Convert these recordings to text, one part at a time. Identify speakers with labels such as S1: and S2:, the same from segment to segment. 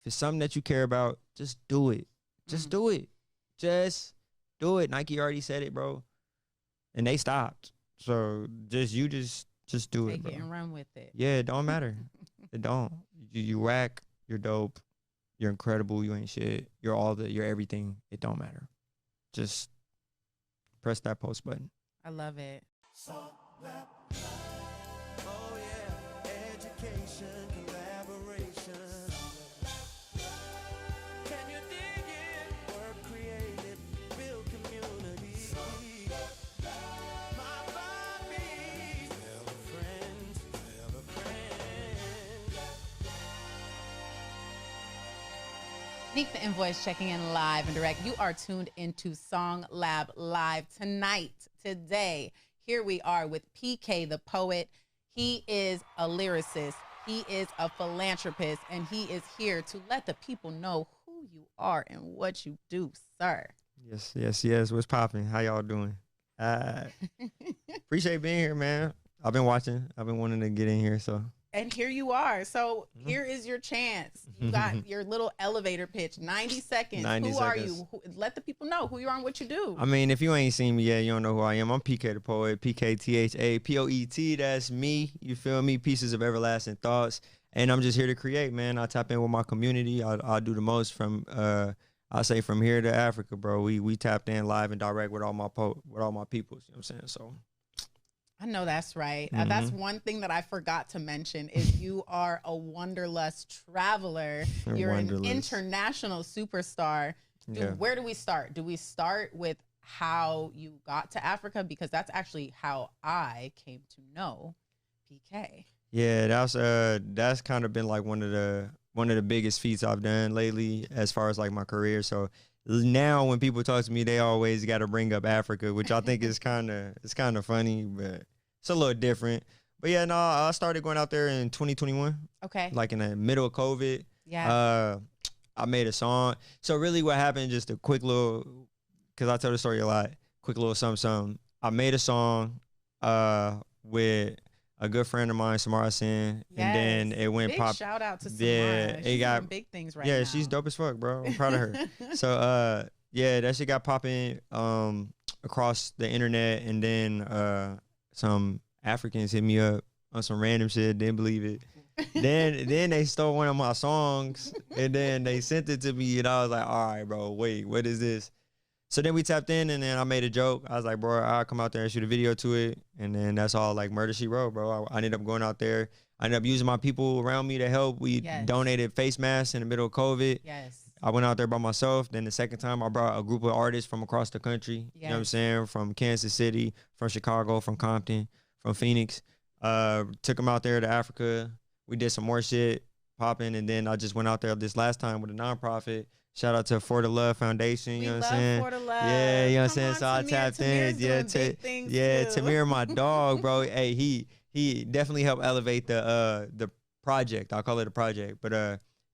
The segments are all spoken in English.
S1: If it's something that you care about, just do it. Just do it. Just do it. Nike already said it, bro. And they stopped. So just do it, bro.
S2: Take it and run with it.
S1: Yeah, it don't matter. It don't. You whack, you're dope, you're incredible, you ain't shit. You're everything. It don't matter. Just press that post button.
S2: I love it.
S3: SongLab. Oh yeah, education, collaboration. Can you dig it? Work creative, build community. My body, tell a friend, tell a friend.
S2: Nique The N Voice checking in live and direct. You are tuned into SongLab Live tonight, today. Here we are with PK the poet. He is a lyricist. He is a philanthropist, and he is here to let the people know who you are and what you do, sir.
S1: Yes. What's popping? How y'all doing? Appreciate being here, man. I've been watching. I've been wanting to get in here, so.
S2: And here you are. So here is your chance. You got your little elevator pitch, 90 seconds.
S1: 90
S2: who
S1: seconds.
S2: are you? Let the people know who you are and what you do.
S1: I mean, if you ain't seen me yet, you don't know who I am. I'm PK the Poet, PKTHAPOET. That's me. You feel me? Pieces of everlasting thoughts. And I'm just here to create, man. I tap in with my community. I'll do the most from, I say from here to Africa, bro. We tapped in live and direct with all my peoples. You know what I'm saying? So.
S2: I know that's right. That's one thing that I forgot to mention is you are a wanderlust traveler. You're an international superstar. Where do we start? Do we start with how you got to Africa? Because that's actually how I came to know PK.
S1: Yeah, that's kind of been like one of the biggest feats I've done lately as far as like my career. So now when people talk to me, they always got to bring up Africa, which I think is kind of funny, but it's a little different. But yeah, no, I started going out there in 2021. Okay. Like in the middle of COVID. Yeah. I made a song. So really what happened, just a quick little, because I tell the story a lot, quick little something. I made a song with a good friend of mine, Samara Sin, and then it went pop.
S2: Shout out to Samara.
S1: Yeah,
S2: she's doing big things right now.
S1: Yeah, she's dope as fuck, bro. I'm proud of her. So yeah, that shit got popping across the internet, and then some Africans hit me up on some random shit, didn't believe it. then they stole one of my songs, and then they sent it to me, and I was like, all right, bro, wait, what is this? So then we tapped in, and then I made a joke. I was like, bro, I'll come out there and shoot a video to it. And then that's all like Murder, She Wrote, bro. I ended up going out there. I ended up using my people around me to help. We donated face masks in the middle of COVID. Yes. I went out there by myself. Then the second time I brought a group of artists from across the country. Yes. You know what I'm saying? From Kansas City, from Chicago, from Compton, from Phoenix. Took them out there to Africa. We did some more shit popping. And then I just went out there this last time with a nonprofit. Shout out to For the Love Foundation, you know what I'm saying? For the Love. Yeah, you know what I'm saying? So I tapped in. Tamir, my dog, bro. Hey, he definitely helped elevate the project. I'll call it a project. But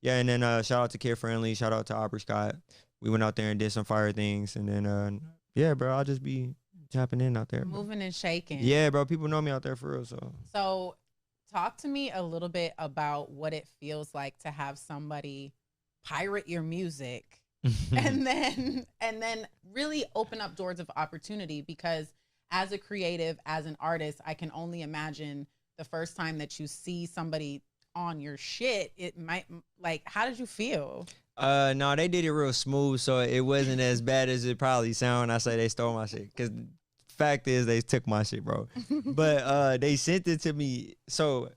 S1: yeah, and then shout out to Kid Friendly, shout out to Aubrey Scott. We went out there and did some fire things, and then yeah, bro, I'll just be tapping in out there.
S2: Moving and shaking.
S1: Yeah, bro, people know me out there for real.
S2: So talk to me a little bit about what it feels like to have somebody pirate your music and then really open up doors of opportunity, because as a creative, as an artist, I can only imagine the first time that you see somebody on your shit, it might, like, how did you feel?
S1: No, they did it real smooth, so it wasn't as bad as it probably sound. I say they stole my shit, because fact is they took my shit, bro. But they sent it to me. So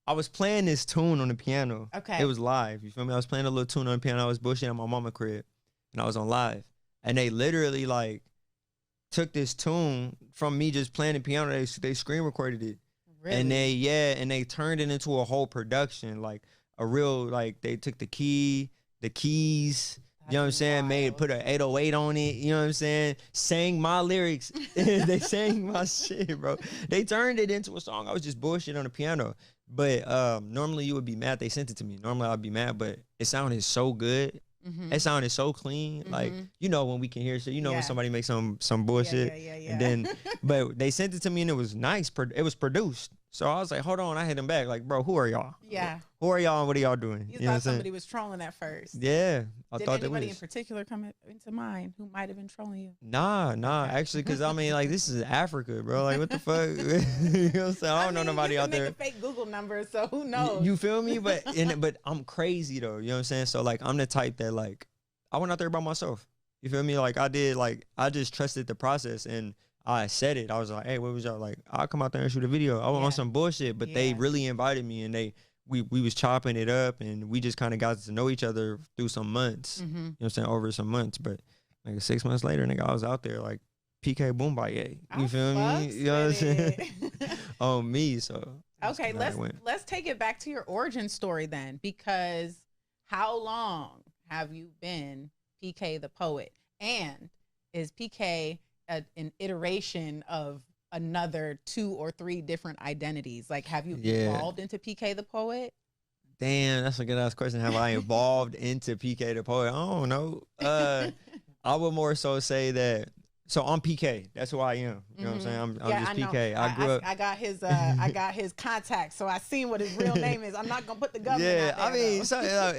S1: I was playing this tune on the piano. Okay. It was live. You feel me? I was playing a little tune on the piano. I was bushing at my mama crib, and I was on live. And they literally like took this tune from me just playing the piano. They screen recorded it. Really? And they turned it into a whole production, like a real, like they took the keys, you know what I'm saying? Put an 808 on it, you know what I'm saying? Sang my lyrics. They sang my shit, bro. They turned it into a song. I was just bullshit on the piano. But normally you would be mad they sent it to me. Normally I'd be mad, but it sounded so good. Mm-hmm. It sounded so clean. Mm-hmm. Like, you know, when we can hear shit, you know, when somebody makes some bullshit. And then, but they sent it to me and it was nice. It was produced. So I was like, hold on. I hit him back. Like, bro, who are y'all?
S2: Yeah.
S1: Who are y'all and what are y'all doing?
S2: You
S1: know what
S2: thought
S1: I'm saying?
S2: somebody was trolling at first.
S1: Yeah. I
S2: Did
S1: thought that
S2: anybody in
S1: was.
S2: particular come into mind who might have been trolling you?
S1: Nah,
S2: Okay.
S1: actually, because I mean, like, this is Africa, bro. Like, what the fuck? You know what I'm saying? I don't know nobody
S2: you
S1: out
S2: can
S1: there.
S2: make a fake Google number, so who knows?
S1: You feel me? But but I'm crazy though. You know what I'm saying? So like, I'm the type that like, I went out there by myself. You feel me? Like I just trusted the process and I said it. I was like, hey, what was y'all like? I'll come out there and shoot a video. I was on some bullshit, but they really invited me and we was chopping it up and we just kind of got to know each other through some months.
S2: Mm-hmm.
S1: You know what I'm saying? Over some months. But like 6 months later, nigga, I was out there like PK Boombaye. You feel me? You know what I'm saying? On me. So
S2: okay, let's take it back to your origin story then, because how long have you been PK the poet? And is PK an iteration of another 2 or 3 different identities? Like, have you evolved into PK the poet?
S1: Damn, that's a good ass question. Have I evolved into PK the poet? I don't know. I would more so say that. So I'm PK. That's who I am. You know what I'm saying? I'm just PK. I grew up.
S2: I got his contact, so I seen what his real name is. I'm not gonna put the government.
S1: Yeah,
S2: out there,
S1: I mean,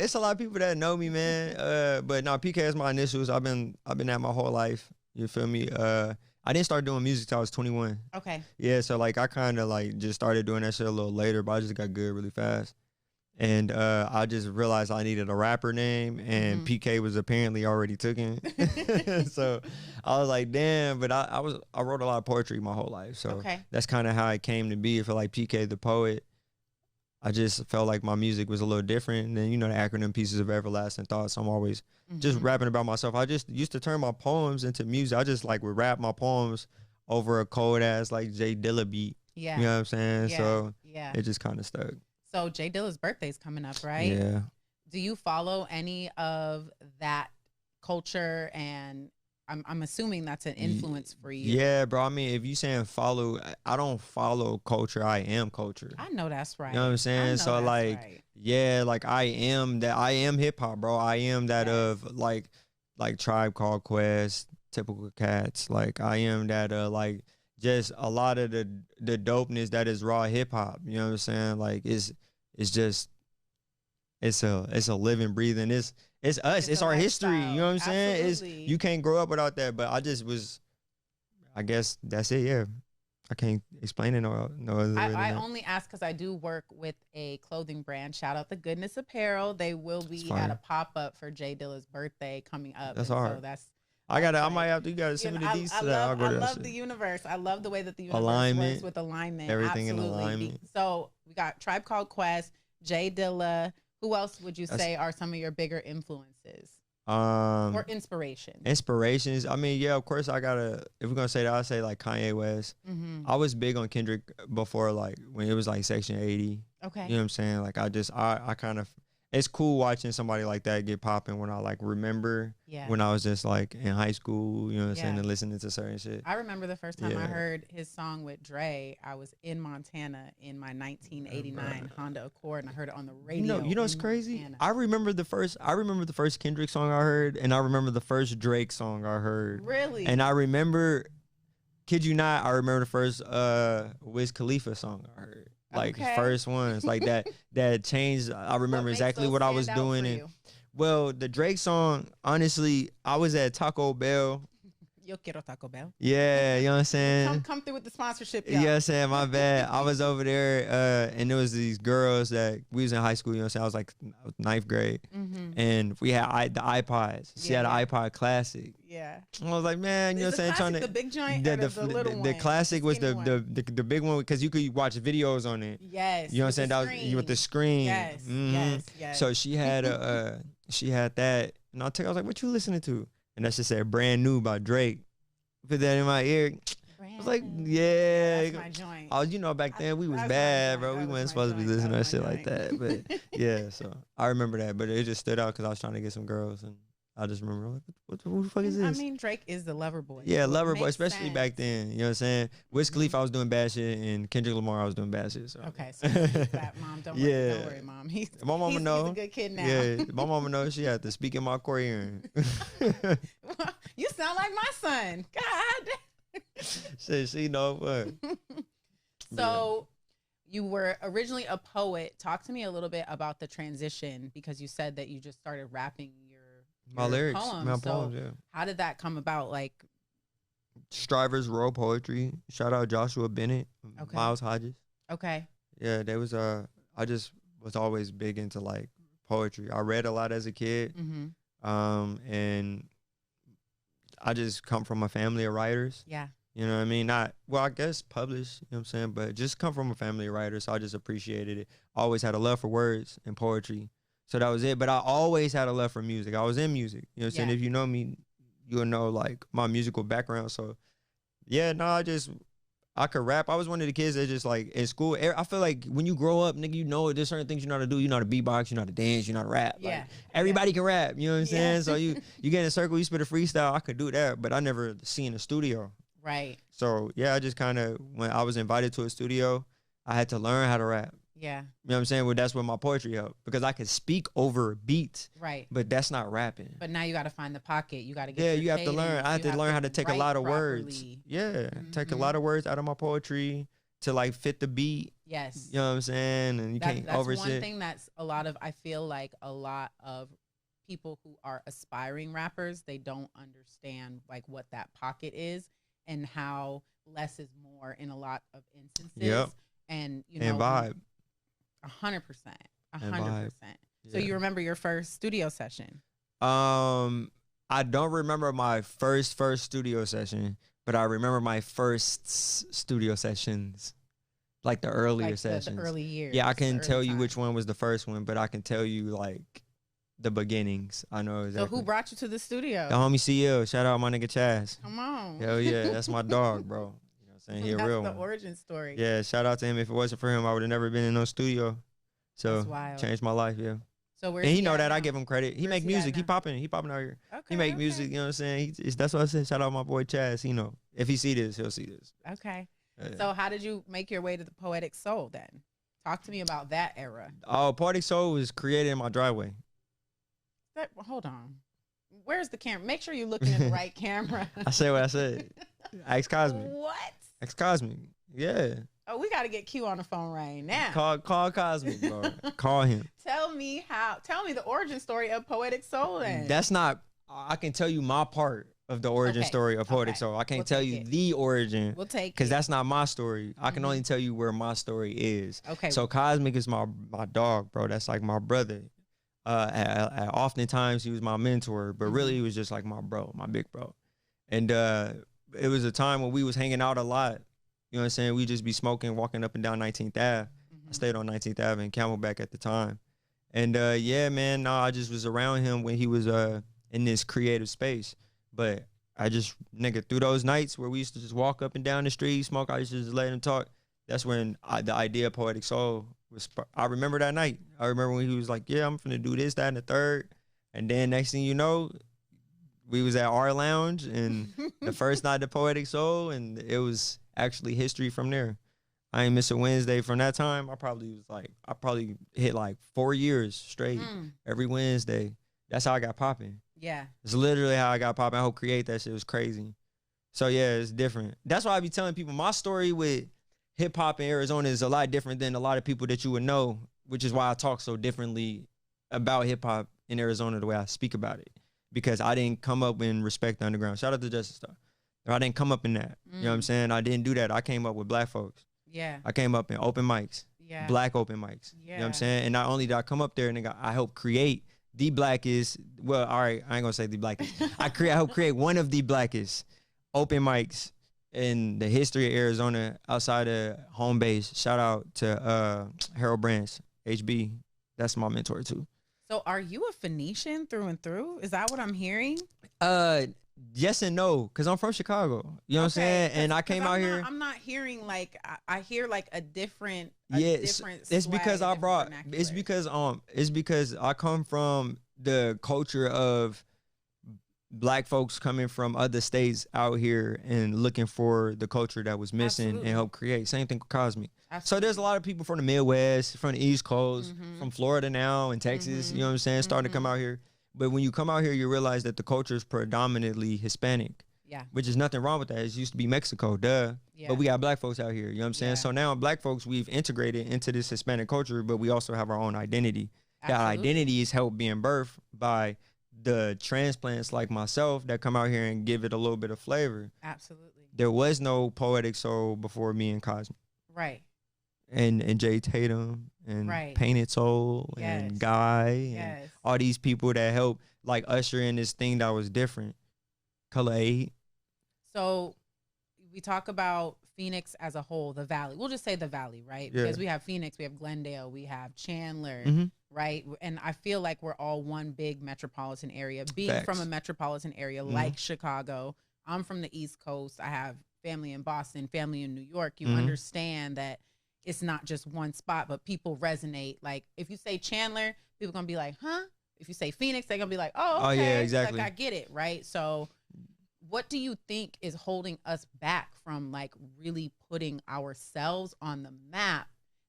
S1: it's a lot of people that know me, man. But no, PK is my initials. I've been at my whole life. You feel me? I didn't start doing music till I was 21.
S2: Okay.
S1: Yeah, so like I kind of like just started doing that shit a little later, but I just got good really fast. And I just realized I needed a rapper name, and PK was apparently already taken. So I was like, damn. But I wrote a lot of poetry my whole life, so that's kind of how it came to be. I feel like PK the poet. I just felt like my music was a little different than, you know, the acronym Pieces of Everlasting Thoughts. I'm always just rapping about myself. I just used to turn my poems into music. I just like would rap my poems over a cold ass like Jay Dilla beat.
S2: Yeah.
S1: You know what I'm saying?
S2: Yeah.
S1: So
S2: yeah.
S1: it just kind of stuck.
S2: So Jay Dilla's birthday's coming up, right?
S1: Yeah.
S2: Do you follow any of that culture? And I'm assuming that's an influence for you.
S1: Yeah, bro. I mean, if you saying follow, I don't follow culture. I am culture.
S2: I know that's right.
S1: You know what I'm saying? So like, yeah, like I am that. I am hip hop, bro. I am that of like Tribe Called Quest, Typical Cats. Like I am that like just a lot of the dopeness that is raw hip hop. You know what I'm saying? Like it's just it's a living, breathing. It's us. It's our history. You know what I'm saying?
S2: Absolutely.
S1: You can't grow up without that. But I guess that's it. Yeah. I can't explain it no other way.
S2: I only ask because I do work with a clothing brand. Shout out to Goodness Apparel. They will be at a pop-up for Jay Dilla's birthday coming up.
S1: That's hard.
S2: So that's
S1: I might have to. You gotta send me the deets to that.
S2: I love the universe. I love the way that the universe works with alignment.
S1: Everything
S2: Absolutely.
S1: in alignment.
S2: So we got Tribe Called Quest, Jay Dilla. Who else would you say are some of your bigger influences? Or inspirations?
S1: Inspirations. I mean, yeah, of course I gotta, if we're gonna say that, I'll say like Kanye West. I was big on Kendrick before, like when it was like Section 80.
S2: Okay.
S1: You know what I'm saying? Like I kind of, it's cool watching somebody like that get popping when I like remember when I was just like in high school, you know what I'm saying, and listening to certain shit.
S2: I remember the first time I heard his song with Dre, I was in Montana in my 1989 Honda Accord, and I heard it on the radio.
S1: You know what's crazy? Montana. I remember the first Kendrick song I heard, and I remember the first Drake song I heard.
S2: Really?
S1: And I remember, kid you not, I remember the first Wiz Khalifa song I heard. Like first ones like that changed. I remember exactly what I was doing. And well, the Drake song, honestly, I was at Taco Bell.
S2: Yo quiero Taco Bell.
S1: Yeah, you know what I'm saying?
S2: Come through with the sponsorship, y'all.
S1: You know what I'm saying? My bad. I was over there, and there was these girls that we was in high school, you know what I'm saying? I was like ninth grade. And we had the iPods. She had an iPod Classic.
S2: Yeah.
S1: I was like, man, you know what I'm saying? Trying to
S2: the big joint or the little one?
S1: The Classic was the big one because you could watch videos on it.
S2: Yes.
S1: You know what I'm saying? That was with the screen.
S2: Yes. Yes.
S1: So she had that, and I was like, what you listening to? And that shit said Brand New by Drake. Put that in my ear. I was like, yeah.
S2: That's my joint.
S1: Oh, you know, back then we was bad, bro. We weren't supposed to be listening to that shit like that. But yeah, so I remember that. But it just stood out because I was trying to get some girls, and I just remember, like, who the fuck is this?
S2: I mean, Drake is the lover boy.
S1: Yeah, lover boy, especially back then. You know what I'm saying? Wiz Khalifa, I was doing bad shit, and Kendrick Lamar, I was doing bad shit. So.
S2: Okay, so that, Mom, don't worry, Mom.
S1: My mama know.
S2: He's a good kid now.
S1: Yeah, my mama knows she had to speak in my core hearing.
S2: You sound like my son. God.
S1: She know what.
S2: So you were originally a poet. Talk to me a little bit about the transition, because you said that you just started rapping
S1: My
S2: your
S1: lyrics,
S2: poems.
S1: my
S2: So
S1: poems, yeah.
S2: how did that come about? Like,
S1: Strivers Row Poetry. Shout out Joshua Bennett,
S2: Okay.
S1: Miles Hodges.
S2: okay,
S1: Yeah, they was I just was always big into like poetry. I read a lot as a kid. And I just come from a family of writers.
S2: yeah,
S1: You know what I mean? Not, well, I guess published, you know what I'm saying? But just come from a family of writers, so I just appreciated it. Always had a love for words and poetry. So that was it. But I always had a love for music. I was in music. You know what I'm saying?
S2: Yeah.
S1: If you know me, you'll know like my musical background. So yeah, no, I could rap. I was one of the kids that just like in school. I feel like when you grow up, nigga, you know there's certain things you know how to do. You know how to beatbox, you know how to dance, you know how to rap.
S2: Yeah.
S1: Like, everybody can rap. You know what I'm saying?
S2: Yeah.
S1: So you get in a circle, you spit a freestyle. I could do that, but I never seen a studio.
S2: right,
S1: So yeah, I just kind of, when I was invited to a studio, I had to learn how to rap.
S2: yeah,
S1: You know what I'm saying? Well, that's where my poetry helped, because I could speak over beats,
S2: right.
S1: but that's not rapping.
S2: But now you got to find the pocket. You got to get.
S1: Yeah,
S2: your
S1: you have to learn.
S2: cadence.
S1: I had
S2: You
S1: to learn how to take a
S2: write
S1: lot of words.
S2: properly.
S1: Yeah, take a
S2: Mhm.
S1: lot of words out of my poetry to like fit the beat.
S2: Yes.
S1: You know what I'm saying? And you can't
S2: That's
S1: oversit.
S2: one thing that's a lot of, I feel like a lot of people who are aspiring rappers, they don't understand like what that pocket is and how less is more in a lot of instances.
S1: Yep.
S2: And you
S1: And
S2: know,
S1: vibe.
S2: 100%,
S1: And
S2: 100%.
S1: vibe.
S2: So you remember your first studio session?
S1: I don't remember my first studio session, but I remember my first studio sessions, like the earlier
S2: Like
S1: sessions.
S2: the early years.
S1: Yeah, I
S2: the
S1: can
S2: early
S1: tell you
S2: time.
S1: which one was the first one, but I can tell you like the beginnings. I know exactly.
S2: So who brought you to the studio?
S1: The homie CL. Shout out my nigga Chaz.
S2: Come on.
S1: Hell yeah, that's my dog, bro. You know what I'm saying? He a
S2: That's
S1: real
S2: the
S1: one.
S2: origin story.
S1: Yeah, shout out to him. If it wasn't for him, I would have never been in no studio. So
S2: That's wild.
S1: changed my life, yeah.
S2: So where's
S1: And he
S2: he
S1: know
S2: at
S1: that. I
S2: now?
S1: give him credit. He
S2: Where's
S1: make
S2: he at
S1: music. He
S2: now?
S1: popping out here.
S2: Okay,
S1: He make
S2: okay.
S1: music, you know what I'm saying? That's what I said. Shout out my boy Chaz. He know. If he see this, he'll see this.
S2: Okay.
S1: Yeah.
S2: So how did you make your way to the Poetic Soul then? Talk to me about that era.
S1: Oh, Poetic Soul was created in my driveway.
S2: Hold on. Where's the camera? Make sure you're looking at the right camera.
S1: I said what I said. Ask Cosmic.
S2: What?
S1: Ask Cosmic. Yeah.
S2: Oh, we got to get Q on the phone right now.
S1: Call Cosmic, bro. Call him.
S2: Tell me the origin story of Poetic Soul then.
S1: That's not, I can tell you my part of the origin
S2: Okay,
S1: story of Poetic
S2: okay.
S1: Soul. I can't
S2: We'll
S1: tell
S2: take
S1: you
S2: it.
S1: the origin.
S2: We'll take
S1: Because
S2: it.
S1: that's not my story. I can
S2: Mhm.
S1: only tell you where my story is.
S2: Okay.
S1: So Cosmic is my dog, bro. That's like my brother. Oftentimes he was my mentor, but really he was just like my bro, my big bro. And it was a time when we was hanging out a lot. You know what I'm saying? We just be smoking, walking up and down 19th Ave. I stayed on 19th Ave in Camelback at the time. And yeah, man, no, I just was around him when he was in this creative space. But I just, nigga, through those nights where we used to just walk up and down the street, smoke, I used to just let him talk. That's when the idea of Poetic Soul was, I remember that night. I remember when he was like, yeah, I'm finna do this, that, and the third. And then next thing you know, we was at our lounge and the first night of Poetic Soul, and it was actually history from there. I ain't miss a Wednesday from that time. I probably hit like 4 years straight every Wednesday. That's how I got popping.
S2: Yeah.
S1: It's literally how I got popping. I hope create that shit was crazy. So yeah, it's different. That's why I be telling people my story with hip hop in Arizona is a lot different than a lot of people that you would know, which is why I talk so differently about hip hop in Arizona the way I speak about it. Because I didn't come up in Respect the Underground. Shout out to Justice Star. I didn't come up in that. You know what I'm saying? I didn't do that. I came up with black folks.
S2: Yeah.
S1: I came up in open mics,
S2: Yeah.
S1: black open mics. You know what
S2: Yeah.
S1: I'm saying? And not only did I come up there, nigga, I helped create the blackest, well, all right, I ain't gonna say the blackest. I helped create one of the blackest open mics in the history of Arizona outside of home base. Shout out to Harold Branch, HB. That's my mentor too.
S2: So are you a Phoenician through and through? Is that what I'm hearing?
S1: Yes and no, because I'm from Chicago. You know what I'm saying? And I came out here.
S2: I'm not hearing like I hear like a different.
S1: Yes, it's because I brought. It's
S2: vernacular.
S1: It's because I come from the culture of black folks coming from other states out here and looking for the culture that was missing
S2: Absolutely.
S1: and help create. Same thing with Cosmic. So
S2: Absolutely.
S1: there's a lot of people from the Midwest, from the East Coast, from Florida now and Texas. You know what I'm saying? Starting to come out here. But when you come out here, you realize that the culture is predominantly Hispanic.
S2: Yeah.
S1: which is nothing wrong with that. It used to be Mexico, duh.
S2: Yeah.
S1: But we got black folks out here. You know what I'm saying?
S2: Yeah.
S1: So now black folks, we've integrated into this Hispanic culture, but we also have our own identity. That
S2: Absolutely.
S1: identity is helped being birthed by the transplants like myself that come out here and give it a little bit of flavor.
S2: Absolutely.
S1: There was no poetic soul before me and Cosme.
S2: Right.
S1: And Jay Tatum and
S2: Right.
S1: Painted Soul
S2: Yes.
S1: and Guy and
S2: Yes.
S1: all these people that helped like usher in this thing that was different. Color 8.
S2: So we talk about Phoenix as a whole, the Valley. We'll just say the Valley, right?
S1: Yeah.
S2: Because we have Phoenix, we have Glendale, we have Chandler,
S1: Mhm.
S2: right? And I feel like we're all one big metropolitan area. Being
S1: Facts.
S2: from a metropolitan area
S1: Mhm.
S2: like Chicago, I'm from the East Coast. I have family in Boston, family in New York. You
S1: Mhm.
S2: understand that it's not just one spot, but people resonate. Like if you say Chandler, people gonna be like, huh? If you say Phoenix, they're gonna be like, oh, okay.
S1: Oh, yeah, exactly.
S2: Like I get it, right? So what do you think is holding us back from like really putting ourselves on the map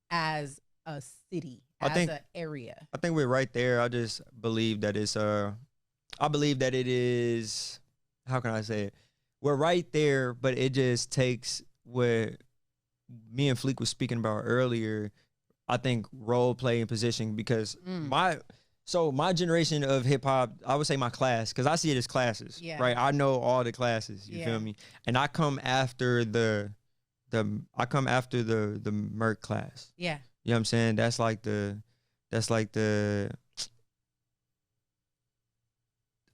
S2: as a city,
S1: I
S2: as
S1: think-
S2: an area?
S1: I think we're right there. I just believe that it's I believe that it is, how can I say it? We're right there, but it just takes what me and Fleek was speaking about earlier. I think role play and position, because my generation of hip hop, I would say my class, because I see it as classes,
S2: Yeah.
S1: right? I know all the classes, you
S2: Yeah.
S1: feel me? And I come after the Merc class.
S2: Yeah.
S1: You know what I'm saying? That's like the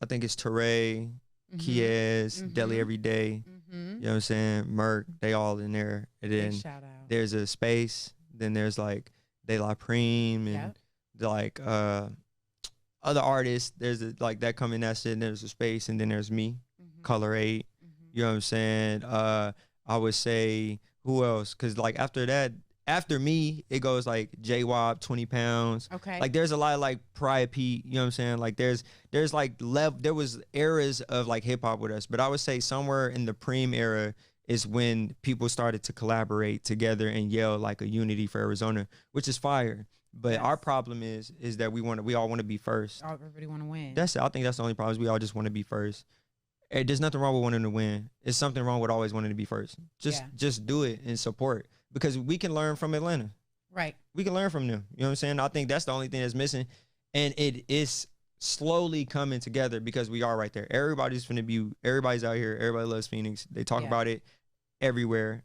S1: I think it's Teray, Kies, Deli Every Day.
S2: Mm-hmm.
S1: You know what I'm saying? Merc, they all in there. And then
S2: Big shout out.
S1: there's a space. Then there's like De La Prime and
S2: Yep.
S1: like other artists. There's like that come in that shit. And there's a space, and then there's me,
S2: Mhm.
S1: Color 8.
S2: Mhm.
S1: You know what I'm saying? I would say who else? Because like after that, after me, it goes like J-Wop, 20 pounds.
S2: Okay.
S1: Like there's a lot of like Pride Pete, you know what I'm saying? Like there's like there was eras of like hip hop with us, but I would say somewhere in the Preem era is when people started to collaborate together and yell like a unity for Arizona, which is fire. But
S2: Yes.
S1: our problem is that we all want to be first.
S2: Everybody want to win.
S1: I think that's the only problem, is we all just want to be first. There's nothing wrong with wanting to win. It's something wrong with always wanting to be first. Just do it and support, because we can learn from Atlanta.
S2: right.
S1: We can learn from them. You know what I'm saying? I think that's the only thing that's missing. And it is slowly coming together, because we are right there. Everybody's out here. Everybody loves Phoenix. They talk
S2: Yeah.
S1: about it everywhere.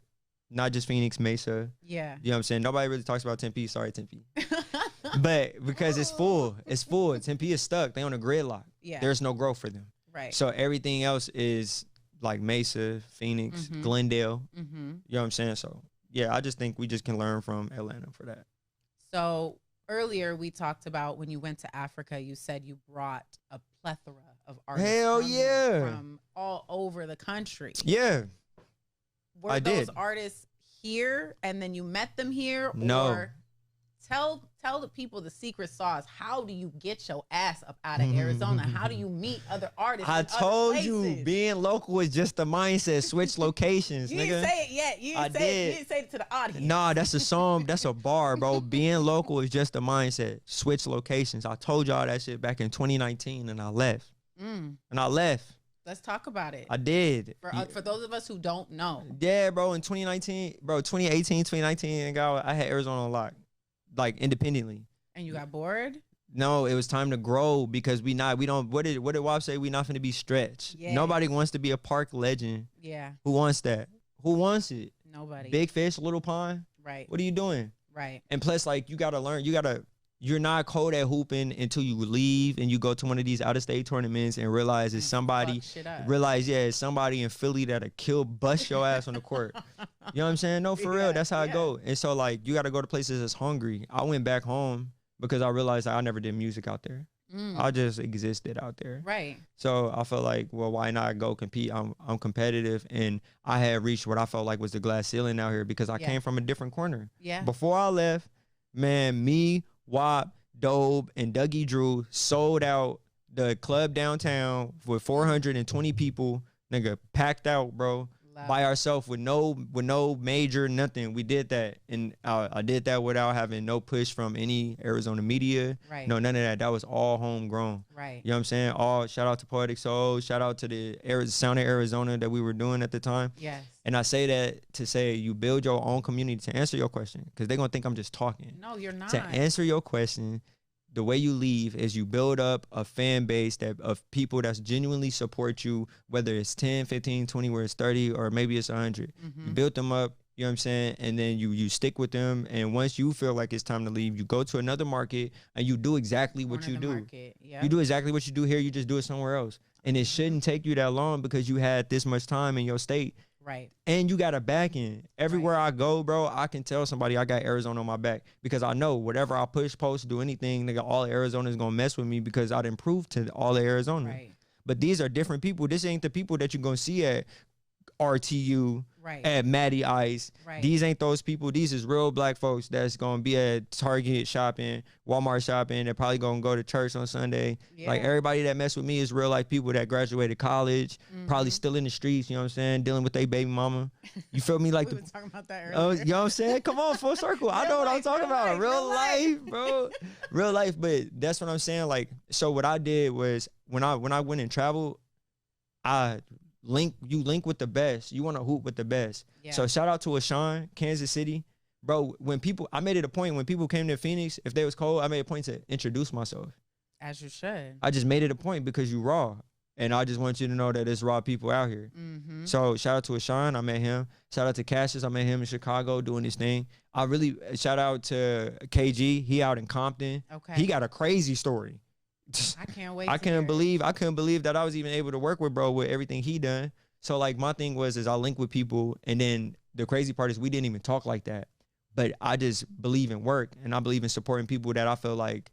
S1: Not just Phoenix, Mesa.
S2: Yeah.
S1: You know what I'm saying? Nobody really talks about Tempe. Sorry, Tempe. But because it's full. It's full. Tempe is stuck. They on a gridlock.
S2: Yeah.
S1: There's no growth for them.
S2: right.
S1: So everything else is like Mesa, Phoenix,
S2: Mhm.
S1: Glendale.
S2: Mm-hmm.
S1: You know what I'm saying? So yeah, I just think we just can learn from Atlanta for that.
S2: So earlier we talked about when you went to Africa, you said you brought a plethora of artists
S1: Hell yeah.
S2: from all over the country.
S1: Yeah.
S2: Were
S1: I
S2: those
S1: did.
S2: artists here and then you met them here?
S1: No.
S2: Or tell the people the secret sauce. How do you get your ass up out of Arizona? How do you meet other artists?
S1: I
S2: in other
S1: told you,
S2: places?
S1: being local is just the mindset. Switch locations,
S2: You
S1: nigga.
S2: didn't say it yet. You
S1: I
S2: didn't say it.
S1: did.
S2: You didn't say it to the audience.
S1: Nah, that's a song. That's a bar, bro. Being local is just the mindset. Switch locations. I told y'all that shit back in 2019, and I left.
S2: Let's talk about it.
S1: I did.
S2: For those of us who don't know.
S1: Yeah, bro. In 2019, bro, 2018, 2019, I had Arizona on lock, like independently.
S2: And you got bored?
S1: No, it was time to grow, because we don't. What did WAP say? We not finna be stretched.
S2: Yeah.
S1: Nobody wants to be a park legend.
S2: Yeah.
S1: Who wants that? Who wants it?
S2: Nobody.
S1: Big fish, little pond.
S2: Right.
S1: What are you doing?
S2: Right.
S1: And plus, like, you gotta learn. You're not cold at hooping until you leave and you go to one of these out of state tournaments and realize it's somebody.
S2: Fuck shit up.
S1: It's somebody in Philly that'll bust your ass on the court. You know what I'm saying? No, for
S2: Yeah,
S1: real. That's how it
S2: yeah.
S1: go. And so, like, you gotta go to places that's hungry. I went back home because I realized I never did music out there. I just existed out there.
S2: Right.
S1: So I felt like, well, why not go compete? I'm competitive, and I had reached what I felt like was the glass ceiling out here, because I
S2: Yeah.
S1: came from a different corner.
S2: Yeah.
S1: Before I left, man, me, WAP, Dobe, and Dougie Drew sold out the club downtown with 420 people. Nigga, packed out, bro. by ourselves with no major nothing. We did that, and I did that without having no push from any Arizona media.
S2: Right.
S1: No, none of that. That was all homegrown.
S2: Right.
S1: You know what I'm saying? All shout out to Poetic Soul. Shout out to the Sound of Arizona that we were doing at the time.
S2: Yes.
S1: And I say that to say you build your own community to answer your question, because they're gonna think I'm just talking.
S2: No, you're not.
S1: To answer your question, the way you leave is you build up a fan base of people that's genuinely support you, whether it's 10, 15, 20, where it's 30, or maybe it's 100. You build them up, you know what I'm saying? And then you stick with them. And once you feel like it's time to leave, you go to another market and you do exactly what you do.
S2: Yep.
S1: You do exactly what you do here. You just do it somewhere else. And it shouldn't take you that long because you had this much time in your state.
S2: Right.
S1: And you got a back end. Everywhere I go, bro, I can tell somebody I got Arizona on my back, because I know whatever I push, post, do anything, nigga, all Arizona is gonna mess with me because I'd improve to all of Arizona.
S2: Right.
S1: But these are different people. This ain't the people that you're gonna see at RTU,
S2: Right.
S1: at Matty Ice.
S2: Right.
S1: These ain't those people. These is real black folks that's gonna be at Target shopping, Walmart shopping. They're probably gonna go to church on Sunday.
S2: Yeah.
S1: Like, everybody that mess with me is real life people that graduated college, probably still in the streets, you know what I'm saying, dealing with their baby mama. You feel me? Like,
S2: We were talking about that
S1: oh,
S2: earlier.
S1: you know what I'm saying? Come on, full circle. I know what I'm talking about. Real life, bro. Real life. But that's what I'm saying. Like, so what I did was when I went and traveled, you link with the best. You want to hoop with the best.
S2: Yeah.
S1: So shout out to Ashawn, Kansas City. Bro, I made it a point when people came to Phoenix, if they was cold, I made a point to introduce myself.
S2: As you should.
S1: I just made it a point because you raw. And I just want you to know that it's raw people out here.
S2: Mm-hmm.
S1: So shout out to Ashawn, I met him. Shout out to Cassius, I met him in Chicago doing his thing. I really shout out to KG, he out in Compton.
S2: Okay.
S1: He got a crazy story.
S2: I can't wait.
S1: I
S2: to hear
S1: couldn't believe that I was even able to work with bro with everything he done. So like my thing was I link with people, and then the crazy part is we didn't even talk like that. But I just believe in work, and I believe in supporting people that I feel like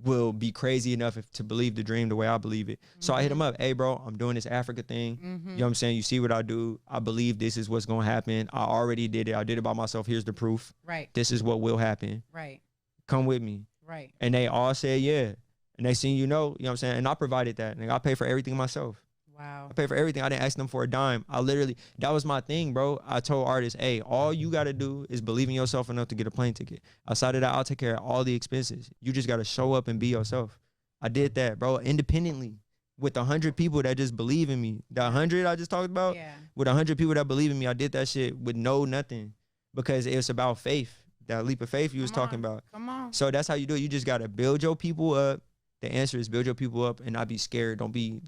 S1: will be crazy enough to believe the dream the way I believe it. So I hit him up, hey bro, I'm doing this Africa thing. You know what I'm saying? You see what I do. I believe this is what's gonna happen. I already did it. I did it by myself. Here's the proof.
S2: Right.
S1: This is what will happen.
S2: Right.
S1: Come with me.
S2: Right.
S1: And they all said yeah. And they seen, you know what I'm saying? And I provided that. And I pay for everything myself.
S2: Wow.
S1: I pay for everything. I didn't ask them for a dime. That was my thing, bro. I told artists, hey, all you got to do is believe in yourself enough to get a plane ticket. Outside of that, I'll take care of all the expenses. You just got to show up and be yourself. I did that, bro, independently with 100 people that just believe in me. The 100 I just talked about,
S2: Yeah.
S1: with 100 people that believe in me, I did that shit with nothing, because it's about faith. That leap of faith you was talking about.
S2: Come on.
S1: So that's how you do it. You just got to build your people up. The answer is build your people up and not be scared. Don't be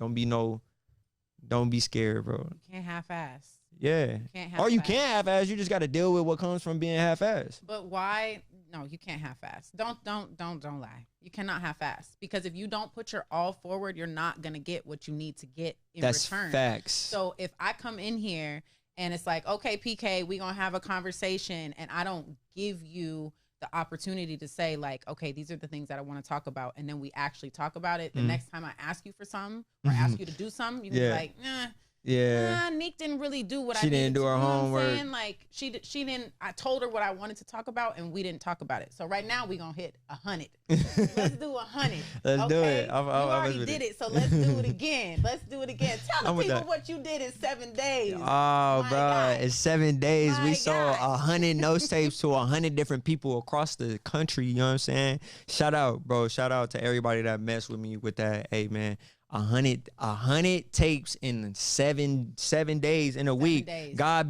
S1: scared, bro.
S2: You can't half-ass.
S1: Yeah. Or you can't half-ass. You just got to deal with what comes from being half-ass.
S2: But why? No, you can't half-ass. Don't lie. You cannot half-ass, because if you don't put your all forward, you're not gonna get what you need to get in return.
S1: That's facts.
S2: So if I come in here and it's like, okay, PK, we gonna have a conversation, and I don't give you the opportunity to say like, okay, these are the things that I want to talk about, and then we actually talk about it. The next time I ask you for something or ask you to do something, you can be like, Nique didn't really do what
S1: She didn't do her homework.
S2: What I'm saying? Like she didn't. I told her what I wanted to talk about, and we didn't talk about it. So right now we gonna hit 100. Let's do 100.
S1: Let's do it.
S2: You already did it, so let's do it again. Let's do it again. Tell the people what you did in 7 days.
S1: Oh, bro,
S2: God.
S1: in 7 days we
S2: My
S1: sold
S2: God.
S1: 100 notes tapes to 100 different people across the country. You know what I'm saying? Shout out, bro. Shout out to everybody that messed with me with that. Hey, man. 100 tapes in seven days in a week.
S2: Days.
S1: God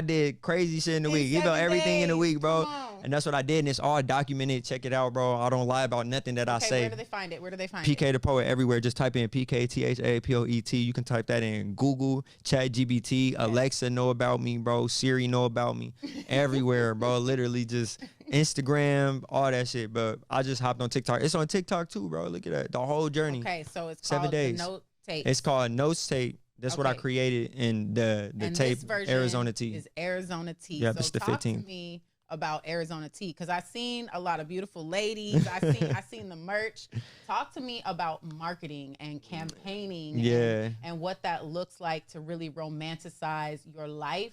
S1: did crazy shit in the week. He built everything in a week, bro. And that's what I did, and it's all documented. Check it out, bro. I don't lie about nothing that I say.
S2: Where do they find it?
S1: PK the Poet everywhere. Just type in PK THAPOET. You can type that in Google, ChatGPT, Alexa know about me, bro. Siri know about me. Everywhere, bro. Literally just Instagram, all that shit. But I just hopped on TikTok. It's on TikTok too, bro. Look at that. The whole journey.
S2: Okay, so it's
S1: 7
S2: called
S1: days.
S2: The Note Tape.
S1: It's called Notes Tape. That's what I
S2: Okay.
S1: created in the
S2: And
S1: tape,
S2: this version
S1: Arizona T.
S2: is Arizona Tea.
S1: Yep,
S2: so
S1: it's the
S2: talk
S1: 15th.
S2: to me about Arizona Tea, because I've seen a lot of beautiful ladies. I seen the merch. Talk to me about marketing and campaigning, and what that looks like to really romanticize your life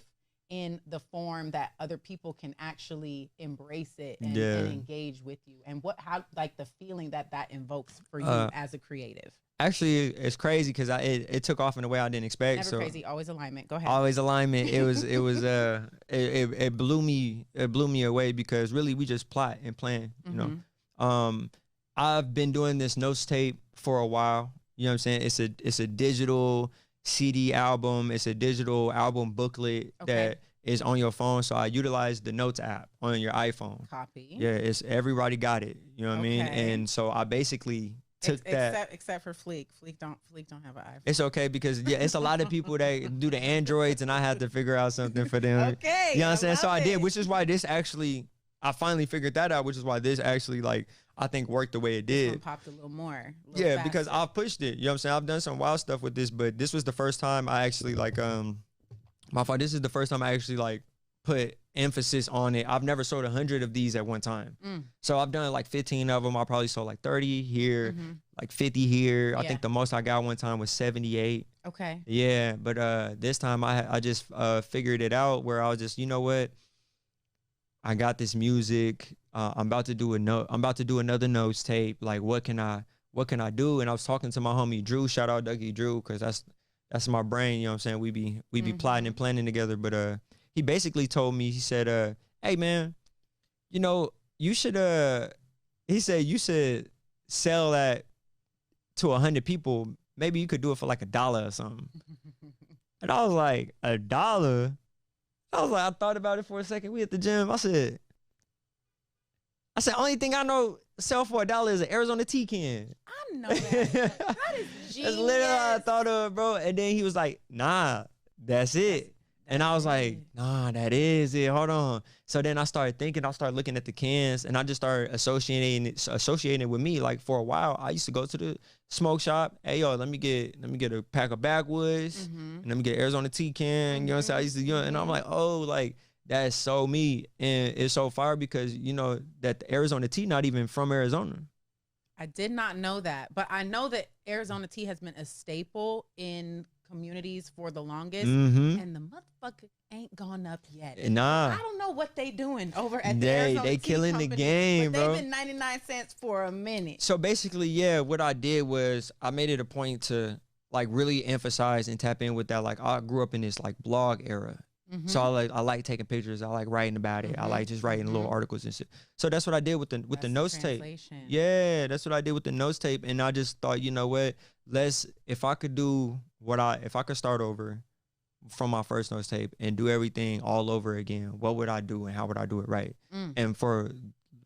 S2: in the form that other people can actually embrace it and engage with you, and how like the feeling that invokes for you as a creative.
S1: Actually, it's crazy because it took off in a way I didn't expect.
S2: Never
S1: so
S2: crazy, always alignment. Go ahead.
S1: always alignment. It blew me away because really we just plot and plan. You know, I've been doing this notes tape for a while. You know what I'm saying? It's a digital CD album. It's a digital album booklet that is on your phone. So I utilize the Notes app on your iPhone.
S2: Copy.
S1: Yeah, it's everybody got it. You know what I mean? And so I basically took that.
S2: Except for Fleek. Fleek don't have an iPhone.
S1: It's okay because it's a lot of people that do the Androids and I had to figure out something for them.
S2: Okay.
S1: You know what I'm saying? So I did,
S2: it.
S1: which is why this actually, I finally figured that out, which is why this actually like I think worked the way it
S2: This one
S1: did.
S2: popped a little more.
S1: Yeah, because I've pushed it. You know what I'm saying? I've done some wild stuff with this, but this was the first time I actually like my fault. This is the first time I actually like put emphasis on it. I've never sold 100 of these at one time. So I've done like 15 of them. I probably sold like 30 here, like 50 here. I think the most I got one time was 78.
S2: Okay.
S1: Yeah, but this time I just figured it out where I was just, you know what? I got this music. I'm about to do another notes tape. Like what can I do? And I was talking to my homie Drew. Shout out Dougie Drew, because that's my brain. You know what I'm saying? We be plotting and planning together. But he basically told me, he said, hey man, you know, you should he said you should sell that to 100 people. Maybe you could do it for like $1 or something. And I was like, $1? I was like, I thought about it for a second. We at the gym. I said, only thing I know sell for $1 is an Arizona tea can.
S2: I know that. That is genius.
S1: That's literally what I thought of, bro. And then he was like, nah, that's it. And I was like, nah, that is it. Hold on. So then I started thinking, I started looking at the cans, and I just started associating it with me. Like for a while, I used to go to the smoke shop. Hey yo, let me get a pack of backwoods, and let me get Arizona tea can. You know what I'm saying? I used to, and I'm like, oh, like that's so me, and it's so fire because you know that the Arizona tea not even from Arizona.
S2: I did not know that, but I know that Arizona tea has been a staple in communities for the longest, and the motherfucker ain't gone up yet.
S1: Nah,
S2: I don't know what they doing over at the Arizona
S1: they
S2: Tea
S1: killing
S2: Company,
S1: the game,
S2: but
S1: bro.
S2: They've been 99 cents for a minute.
S1: So basically, yeah, what I did was I made it a point to like really emphasize and tap in with that. Like I grew up in this like blog era. So I like taking pictures. I like writing about it. I like just writing little articles and shit. So that's what I did with the notes tape. Yeah, that's what I did with the notes tape. And I just thought, you know what? If I could start over from my first notes tape and do everything all over again, what would I do and how would I do it right? And for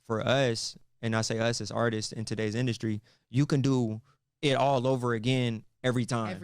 S1: us, and I say us as artists in today's industry, you can do it all over again every time.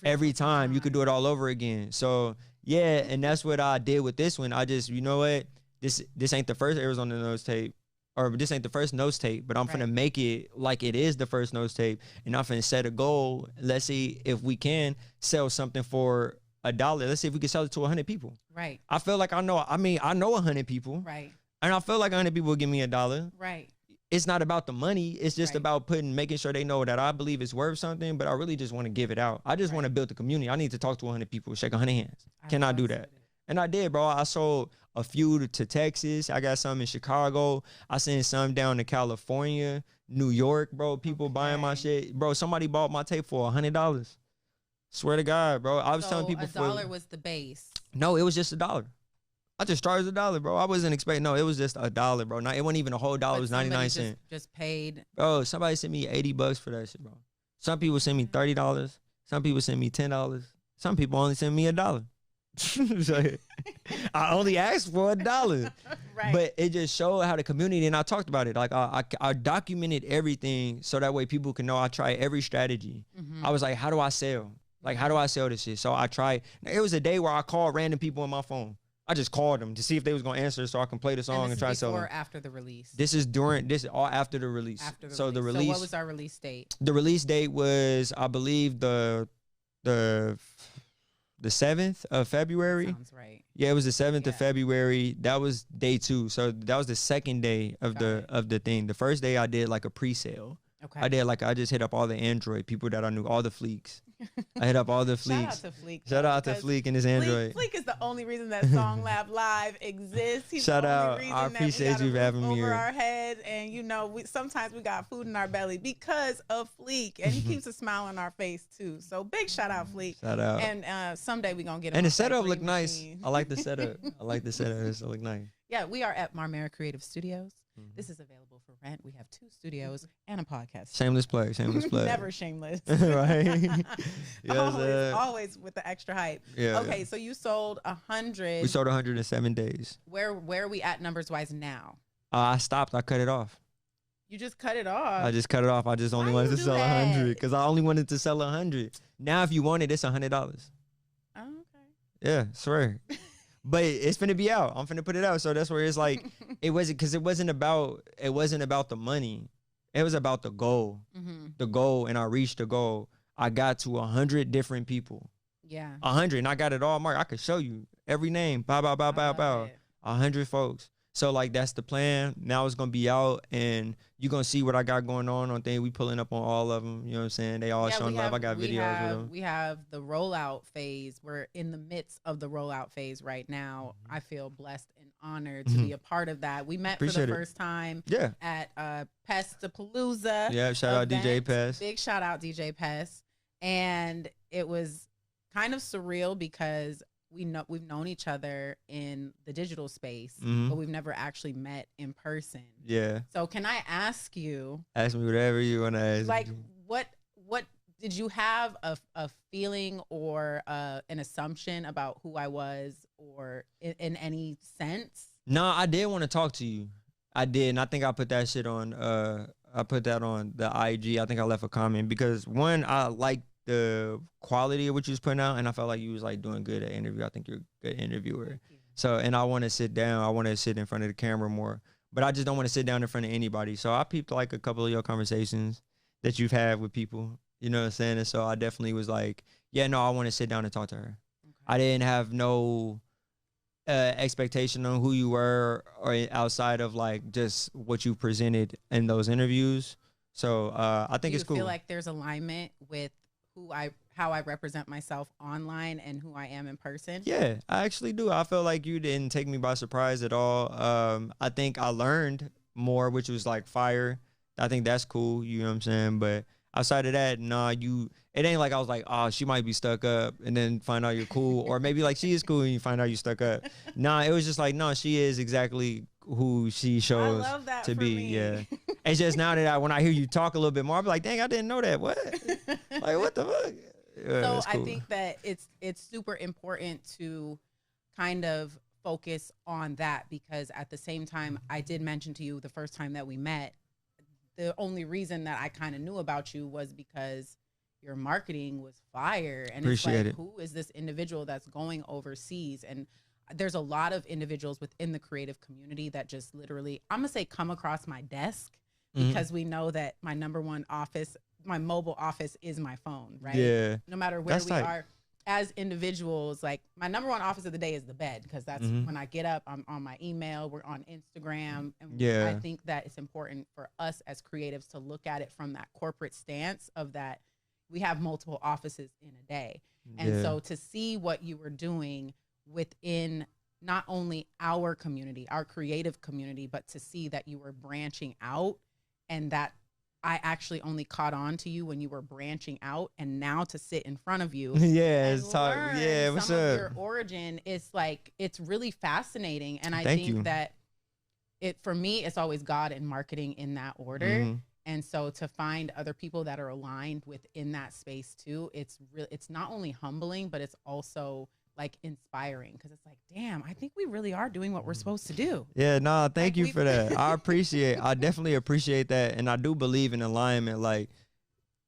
S1: Every time you could do it all over again. So yeah, and that's what I did with this one. I just, you know what, this ain't the first Arizona notes tape, or this ain't the first notes tape, but I'm finna make it like it is the first notes tape, and I'm finna set a goal. Let's see if we can sell something for $1. Let's see if we can sell it to 100 people.
S2: Right.
S1: I feel like I know 100 people.
S2: Right.
S1: And I feel like 100 people will give me $1.
S2: Right.
S1: It's not about the money. It's just about making sure they know that I believe it's worth something, but I really just want to give it out. I just want to build the community. I need to talk to 100 people, shake 100 hands. Can I do that? And I did, bro. I sold a few to Texas. I got some in Chicago. I sent some down to California, New York, bro. People buying my shit. Bro, somebody bought my tape for $100. Swear to God, bro. I was telling people
S2: $1 was the base.
S1: No, it was just $1. I just charged $1, bro. I wasn't expecting. No, it was just $1, bro. It wasn't even a whole dollar. It was 99 cents.
S2: Just paid.
S1: Bro, somebody sent me $80 for that shit, bro. Some people sent me $30. Some people sent me $10. Some people only sent me $1. So, I only asked for $1.
S2: Right.
S1: But it just showed how the community, and I talked about it. Like I documented everything so that way people can know I tried every strategy. I was like, how do I sell? Like, how do I sell this shit? So I tried. It was a day where I called random people on my phone. I just called them to see if they was gonna answer so I can play the song and try to sell them.
S2: Before or after the release?
S1: This is all after the release. So what
S2: was our release date?
S1: The release date was, I believe, the 7th of February.
S2: Sounds right.
S1: Yeah, it was the 7th of February. That was day 2. So that was the second day of the thing. The first day I did like a pre-sale.
S2: Okay.
S1: I just hit up all the Android people that I knew, all the Fleeks. I hit up all the
S2: Shout out
S1: Fleeks.
S2: to Fleek.
S1: Shout
S2: though,
S1: out to
S2: because
S1: Fleek and his Android.
S2: Fleek is the only reason that SongLab Live exists. He's
S1: Shout
S2: the only
S1: out.
S2: reason
S1: I
S2: that we
S1: appreciate
S2: got a
S1: you
S2: roof
S1: having me
S2: over
S1: here.
S2: our heads, and sometimes we got food in our belly because of Fleek, and he keeps a smile on our face too. So big shout out Fleek.
S1: Shout out.
S2: And someday we gonna get him.
S1: And the
S2: off that
S1: setup
S2: green
S1: look nice.
S2: machine.
S1: I like the setup. I like the setup. It look nice.
S2: Yeah, we are at Marmara Creative Studios.
S1: Mhm.
S2: This is available for rent. We have 2 studios and a podcast.
S1: Shameless plug. Shameless plug.
S2: Never shameless.
S1: Right. Yes,
S2: always with the extra hype.
S1: Yeah.
S2: Okay, so you sold 100.
S1: We sold 107 days.
S2: Where are we at numbers wise now?
S1: I stopped. I cut it off.
S2: You just cut it off.
S1: I just cut it off. I just only
S2: Why
S1: wanted
S2: you
S1: to
S2: do
S1: sell
S2: that?
S1: 100 because I only wanted to sell 100. Now, if you want it, it's $100.
S2: Oh, okay.
S1: Yeah, swear. But it's finna be out. I'm finna put it out. So that's where it's like it wasn't about the money. It was about the goal.
S2: Mm-hmm.
S1: The goal, and I reached the goal. I got to 100 different people.
S2: Yeah.
S1: 100, and I got it all marked. I could show you every name. Bow, bow, bow,
S2: I
S1: bow,
S2: love
S1: bow.
S2: it.
S1: 100 folks. So like that's the plan. Now it's gonna be out, and you're gonna see what I got going on things. We pulling up on all of them. You know what I'm saying? They all showing love. I got videos with them.
S2: We have the rollout phase. We're in the midst of the rollout phase right now. I feel blessed and honored to be a part of that. We met for
S1: Appreciate
S2: the
S1: it.
S2: first time
S1: Yeah.
S2: at Pestapalooza.
S1: Yeah. Shout out DJ
S2: event.
S1: Pest.
S2: Big shout out DJ Pest. And it was kind of surreal because we've known each other in the digital space,
S1: Mhm.
S2: but we've never actually met in person.
S1: Yeah.
S2: So can I ask you,
S1: Ask me whatever you wanna ask.
S2: like,
S1: me.
S2: what did you have a feeling or an assumption about who I was, or in any sense?
S1: No, I did want to talk to you. I did, and I think I put that shit on. I put that on the IG. I think I left a comment because one, I liked the quality of what you was putting out, and I felt like you was like doing good at interview. I think you're a good interviewer. So, and I want to sit down. I want to sit in front of the camera more, but I just don't want to sit down in front of anybody. So I peeped like a couple of your conversations that you've had with people. You know what I'm saying? And so I definitely was like, yeah, no, I want to sit down and talk to her.
S2: Okay.
S1: I didn't have no expectation on who you were or outside of like just what you presented in those interviews. So I think it's cool.
S2: Do you feel like there's alignment with how I represent myself online and who I am in person?
S1: Yeah, I actually do. I feel like you didn't take me by surprise at all. I think I learned more, which was like fire. I think that's cool. You know what I'm saying? But outside of that, it ain't like I was like, oh, she might be stuck up and then find out you're cool. Or maybe like she is cool and you find out you stuck up. It was just like, no, she is exactly who she shows
S2: I love that
S1: to
S2: for
S1: be.
S2: me.
S1: Yeah. It's just now that when I hear you talk a little bit more, I'll be like, dang, I didn't know that. What? Like, what the fuck? Yeah,
S2: So
S1: that's
S2: I
S1: cool.
S2: think that it's super important to kind of focus on that, because at the same time, I did mention to you the first time that we met, the only reason that I kind of knew about you was because your marketing was fire. And
S1: Appreciate
S2: it's
S1: it.
S2: like, who is this individual that's going overseas? And there's a lot of individuals within the creative community that just literally, I'm gonna say, come across my desk
S1: Mhm.
S2: because we know that my number one office, my mobile office, is my phone, right?
S1: Yeah.
S2: No matter where
S1: That's
S2: we
S1: tight.
S2: are as individuals, like my number one office of the day is the bed, because that's
S1: Mhm.
S2: when I get up, I'm on my email, we're on Instagram. And
S1: Yeah.
S2: I think that it's important for us as creatives to look at it from that corporate stance of that we have multiple offices in a day. And
S1: Yeah.
S2: so to see what you were doing within not only our community, our creative community, but to see that you were branching out, and that I actually only caught on to you when you were branching out, and now to sit in front of you
S1: Yeah,
S2: and
S1: it's talk.
S2: learn
S1: Yeah, what's
S2: some of
S1: up?
S2: your origin, it's like, it's really fascinating. And I
S1: Thank
S2: think
S1: you.
S2: that for me, it's always God and marketing in that order.
S1: Mhm.
S2: And so to find other people that are aligned within that space too, it's not only humbling, but it's also like inspiring, because it's like, damn, I think we really are doing what we're supposed to do.
S1: Yeah, nah, thank
S2: Like,
S1: you
S2: we-
S1: for that. I definitely appreciate that. And I do believe in alignment. Like,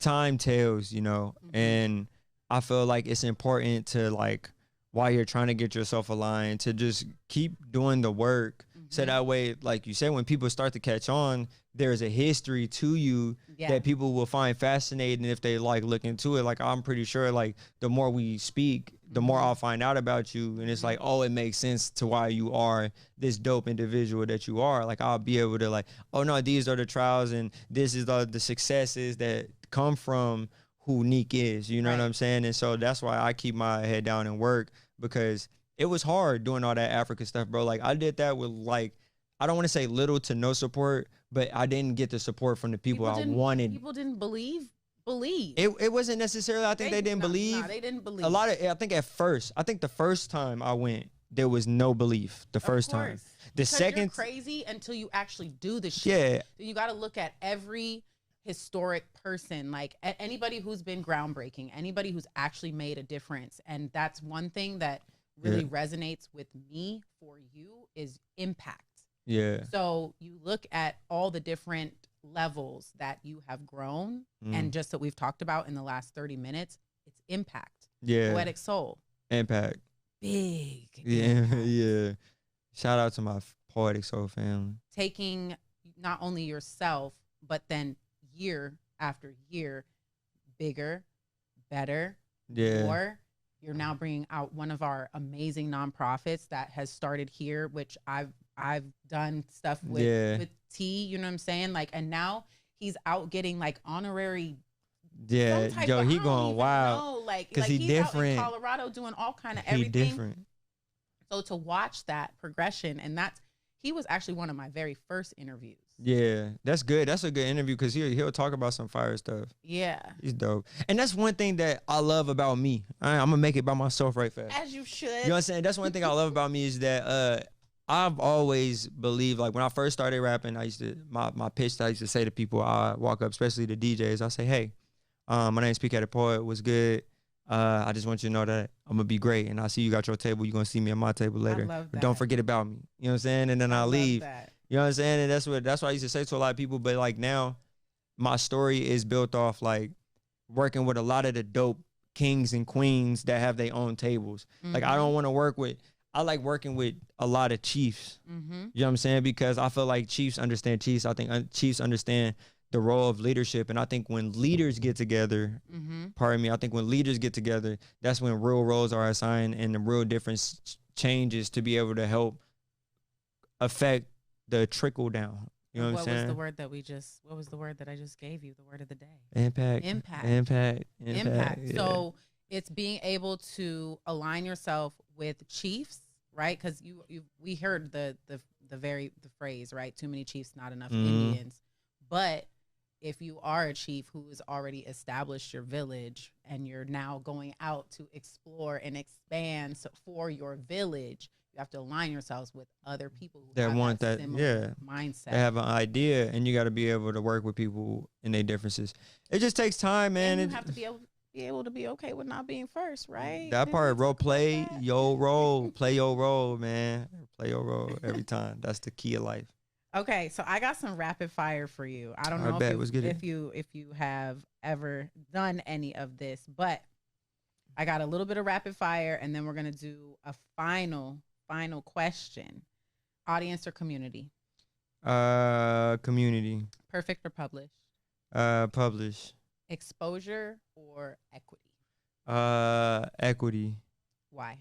S1: time tells,
S2: Mhm.
S1: and I feel like it's important to, like, while you're trying to get yourself aligned, to just keep doing the work.
S2: Mhm.
S1: So that way, like you said, when people start to catch on, there's a history to you that people will find fascinating if they like look into it. Like I'm pretty sure like the more we speak, the more I'll find out about you. And it's like, oh, it makes sense to why you are this dope individual that you are. Like I'll be able to like, oh no, these are the trials and this is the successes that come from who Nique is. You know what I'm saying? And so that's why I keep my head down and work, because it was hard doing all that Africa stuff, bro. Like I did that with like, I don't want to say little to no support, but I didn't get the support from the people I wanted.
S2: People didn't believe.
S1: It wasn't necessarily, I think they didn't believe.
S2: Nah, they didn't believe.
S1: A lot of, I think at first, I think the first time I went, there was no belief the first time. The second,
S2: you're crazy until you actually do the shit.
S1: Yeah.
S2: You got to look at every historic person, like anybody who's been groundbreaking, anybody who's actually made a difference. And that's one thing that really resonates with me for you is impact.
S1: Yeah.
S2: So you look at all the different levels that you have grown and just that we've talked about in the last 30 minutes, it's impact.
S1: Yeah.
S2: Poetic Soul.
S1: Impact.
S2: Big.
S1: Yeah.
S2: Impact.
S1: Yeah. Shout out to my Poetic Soul family.
S2: Taking not only yourself, but then year after year, bigger, better, more. You're now bringing out one of our amazing nonprofits that has started here, which I've done stuff with T, you know what I'm saying? Like, and now he's out getting like honorary.
S1: Yeah, yo, he going wild.
S2: Like,
S1: cause he
S2: he's
S1: different.
S2: Out in Colorado doing all kind of everything.
S1: He different.
S2: So to watch that progression, and he was actually one of my very first interviews.
S1: Yeah, that's good. That's a good interview because he'll talk about some fire stuff.
S2: Yeah.
S1: He's dope. And that's one thing that I love about me. I'm going to make it by myself right fast.
S2: As you should.
S1: You know what I'm saying? That's one thing I love about me is that I've always believed, like when I first started rapping, I used to, my pitch that I used to say to people, I walk up, especially the DJs, I say, hey, my name's Nique The Poet, what's good? I just want you to know that I'm going to be great. And I see you got your table. You're going to see me at my table later.
S2: I love that.
S1: But don't forget about me. You know what I'm saying? And then I leave.
S2: That.
S1: You know what I'm saying? And that's what I used to say to a lot of people. But like now, my story is built off like working with a lot of the dope kings and queens that have their own tables. Like I don't want to work with, I like working with a lot of chiefs. You know what I'm saying? Because I feel like chiefs understand chiefs. I think chiefs understand the role of leadership. And I think when leaders get together, pardon me, I think when leaders get together, that's when real roles are assigned and the real difference changes to be able to help affect the trickle down. You know what I'm saying?
S2: What was the word that I just gave you? The word of the day.
S1: Impact.
S2: Yeah. So it's being able to align yourself with chiefs, right? Because we heard the phrase, right? Too many chiefs, not enough Indians. But if you are a chief who has already established your village and you're now going out to explore and expand for your village, you have to align yourselves with other people who
S1: that want that
S2: mindset.
S1: They have an idea, and you got to be able to work with people in their differences. It just takes time, man.
S2: And you have to be able to be okay with not being first, right?
S1: That part, play your role, man. Play your role every time. That's the key of life.
S2: Okay, so I got some rapid fire for you. I don't know if you have ever done any of this, but I got a little bit of rapid fire, and then we're gonna do a final question. Audience or community?
S1: Community.
S2: Perfect or publish?
S1: Publish.
S2: Exposure or equity?
S1: Equity.
S2: Why?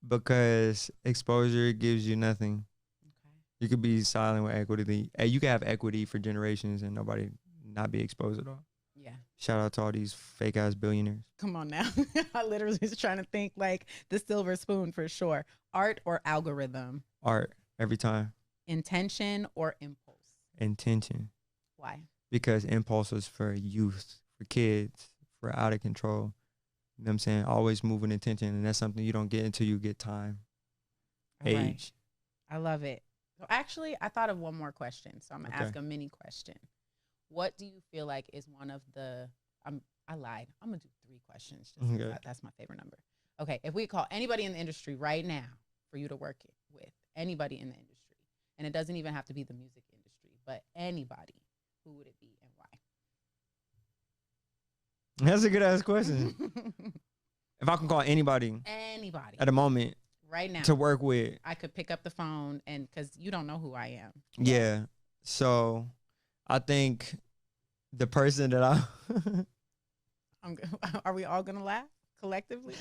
S1: Because exposure gives you nothing.
S2: Okay.
S1: You could be silent with equity. You could have equity for generations and nobody not be exposed at all.
S2: Yeah.
S1: Shout out to all these fake ass billionaires.
S2: Come on now. I literally was trying to think like the silver spoon for sure. Art or algorithm?
S1: Art every time.
S2: Intention or impulse?
S1: Intention.
S2: Why?
S1: Because impulse is for youth, for kids, for out of control. You know what I'm saying? Always moving intention. And that's something you don't get until you get time.
S2: All
S1: Age.
S2: Right. I love it. So actually, I thought of one more question. So I'm going to ask a mini question. What do you feel like is one of the, I lied. I'm going to do 3 questions. That's my favorite number. Okay. If we call anybody in the industry right now for you to work with, anybody in the industry, and it doesn't even have to be the music industry, but anybody, who would it be and why?
S1: That's a good ass question. If I can call anybody
S2: at
S1: a moment,
S2: right now,
S1: to work with.
S2: I could pick up the phone and because you don't know who I am.
S1: Yeah. So I think the person that I
S2: Are we all gonna laugh collectively?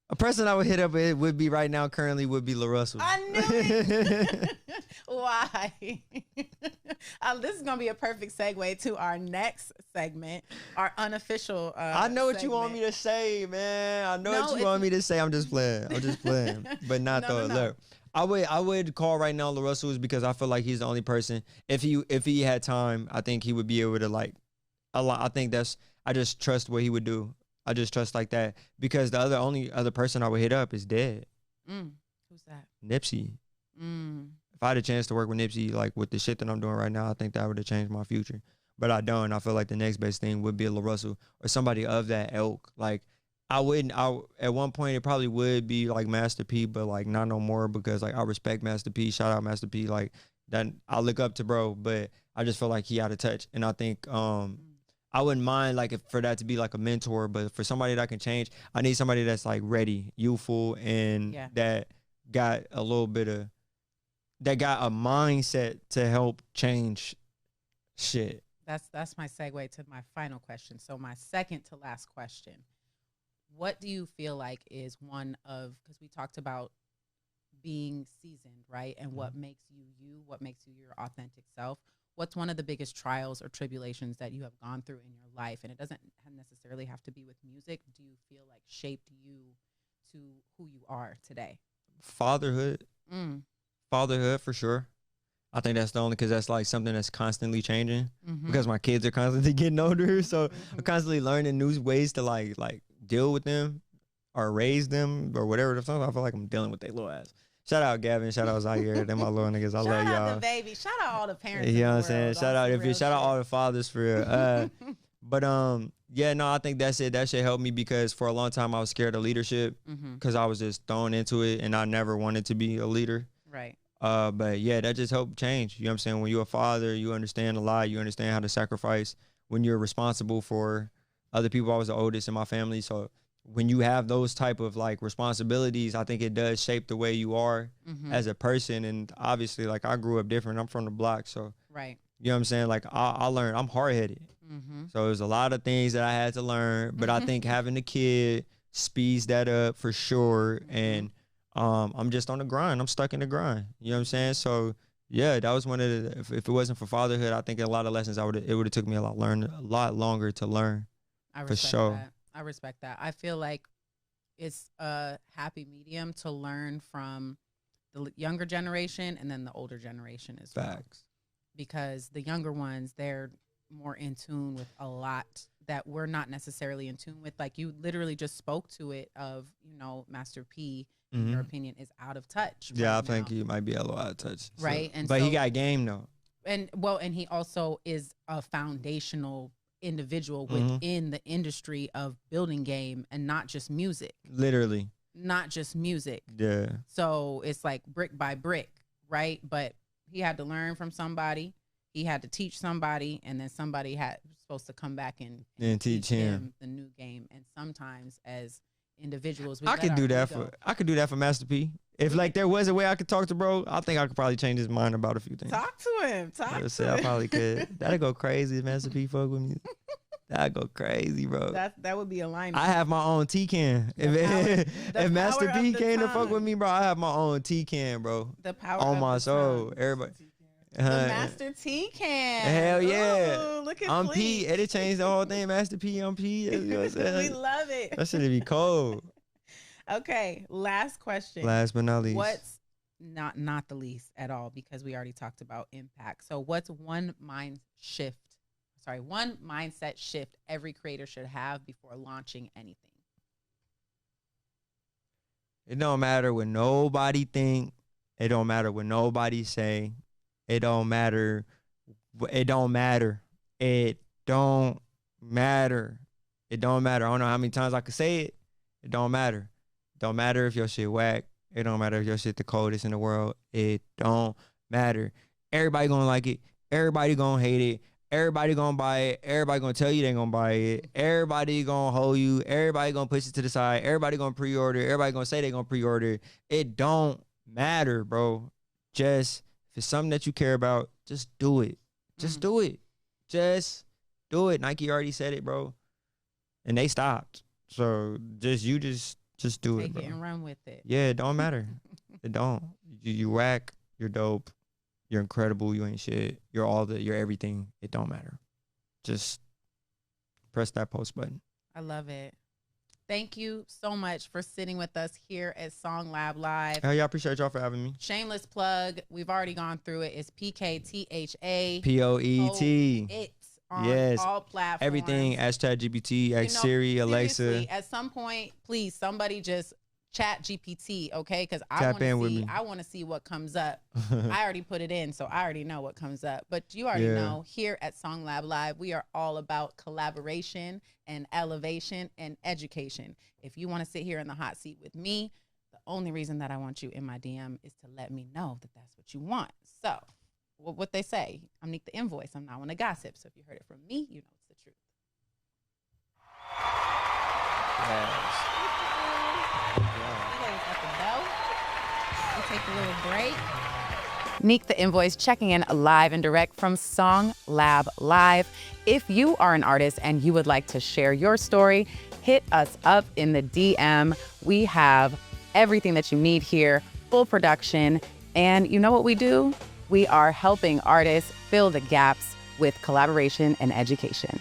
S1: a person I would hit up with would be right now currently would be LaRussell.
S2: I knew it. Why? This is gonna be a perfect segue to our next segment, our unofficial.
S1: I know what you want me to say, man. I know what you want me to say. I'm just playing. But not
S2: No,
S1: though.
S2: no, no.
S1: Look, I would call right now LaRussell is because I feel like he's the only person. If he had time, I think he would be able to like a lot. I think I just trust what he would do. I just trust like that because the only other person I would hit up is dead.
S2: Who's that?
S1: Nipsey. If I had a chance to work with Nipsey, like with the shit that I'm doing right now, I think that would have changed my future. But I don't. I feel like the next best thing would be a LaRussell or somebody of that ilk. Like at one point it probably would be like Master P, but like not no more because like I respect Master P. Shout out Master P. Like that I look up to bro, but I just feel like he out of touch. And I think I wouldn't mind like for that to be like a mentor, but for somebody that can change, I need somebody that's like ready, youthful, and that got a little bit of that got a mindset to help change shit.
S2: That's my segue to my final question. So my second to last question. What do you feel like is one of, because we talked about being seasoned, right? And what makes you, what makes you your authentic self. What's one of the biggest trials or tribulations that you have gone through in your life? And it doesn't necessarily have to be with music. Do you feel like shaped you to who you are today?
S1: Fatherhood. Fatherhood for sure. I think that's the only, because that's like something that's constantly changing because my kids are constantly getting older. So I'm constantly learning new ways to like deal with them or raise them or whatever. Sometimes I feel like I'm dealing with their little ass. Shout out Gavin. Shout out Zaire. Them my little niggas. I love y'all.
S2: Shout out the baby. Shout out all the parents.
S1: You know what I'm saying? Shout out all the fathers for real. But yeah, no, I think that's it. That shit helped me because for a long time I was scared of leadership because I was just thrown into it and I never wanted to be a leader.
S2: Right.
S1: But yeah, that just helped change. You know what I'm saying? When you're a father, you understand a lot. You understand how to sacrifice when you're responsible for other people. I was the oldest in my family, so when you have those type of like responsibilities, I think it does shape the way you are as a person. And obviously, like I grew up different. I'm from the block, so
S2: right.
S1: You know what I'm saying? Like I learned. I'm hard headed, so there's a lot of things that I had to learn. But I think having a kid speeds that up for sure. And I'm just on the grind. I'm stuck in the grind. You know what I'm saying? So yeah, that was one of the. If it wasn't for fatherhood, I think a lot of lessons it would have took me a lot longer to learn. For sure.
S2: That. I respect that. I feel like it's a happy medium to learn from the younger generation and then the older generation as well.
S1: Facts.
S2: Because the younger ones, they're more in tune with a lot that we're not necessarily in tune with. Like you literally just spoke to it of, Master P, in your opinion, is out of touch.
S1: Yeah, I think he might be a little out of touch.
S2: Right.
S1: So, but he got game though.
S2: And he also is a foundational individual within the industry of building game and not just music.
S1: Literally.
S2: Not just music.
S1: Yeah.
S2: So it's like brick by brick, right? But he had to learn from somebody. He had to teach somebody, and then somebody had supposed to come back and teach him the new game. And sometimes as individuals,
S1: I could do that for Master P. If like there was a way I could talk to bro, I think I could probably change his mind about a few things.
S2: Talk to him.
S1: I probably could. That'd go crazy if Master P fuck with me. That'd go crazy, bro.
S2: That would be alignment.
S1: I have my own T-can. If Master P came to fuck with me, bro, I have my own T-can, bro.
S2: The power
S1: on
S2: of
S1: my
S2: the
S1: soul.
S2: time.
S1: Everybody.
S2: The Master T-can.
S1: Hell yeah.
S2: Ooh, look at
S1: I'm P. It changed the whole thing. Master P, I'm P. You know what I'm saying?
S2: We love it.
S1: That shit'd be cold.
S2: Okay, last question.
S1: Last but not least.
S2: What's not the least at all, because we already talked about impact. So what's one mindset shift every creator should have before launching anything?
S1: It don't matter what nobody think. It don't matter what nobody say. It don't matter. It don't matter. It don't matter. It don't matter. I don't know how many times I could say it. It don't matter. It don't matter if your shit whack. It don't matter if your shit the coldest in the world. It don't matter. Everybody gonna like it. Everybody gonna hate it. Everybody gonna buy it. Everybody gonna tell you they gonna buy it. Everybody gonna hold you. Everybody gonna push it to the side. Everybody gonna pre-order. Everybody gonna say they gonna pre-order. It don't matter, bro. Just if it's something that you care about, just do it. Just do it. Just do it. Nike already said it, bro, and they stopped. So just do
S2: Take
S1: it, bro.
S2: it and run with it.
S1: Yeah, it don't matter. It don't. You whack. You're dope. You're incredible. You ain't shit. You're everything. It don't matter. Just press that post button.
S2: I love it. Thank you so much for sitting with us here at SongLab Live.
S1: Hell yeah, I appreciate y'all for having me.
S2: Shameless plug. We've already gone through it. It's PKTHA.
S1: POET.
S2: It's on
S1: Yes.
S2: all platforms.
S1: Everything. Ask ChatGPT. Ask Siri, Alexa.
S2: Seriously, at some point, please, somebody just chat GPT, okay? Because
S1: Tap in with me.
S2: I want to see what comes up. I already put it in, so I already know what comes up. But you already know, here at SongLab Live, we are all about collaboration and elevation and education. If you want to sit here in the hot seat with me, the only reason that I want you in my DM is to let me know that that's what you want. So, what they say, I'm Nique The N Voice. I'm not one to gossip. So if you heard it from me, you know it's the truth. We'll take a little break. Nique The N Voice checking in live and direct from SongLab Live. If you are an artist and you would like to share your story, hit us up in the DM. We have everything that you need here, full production. And you know what we do? We are helping artists fill the gaps with collaboration and education.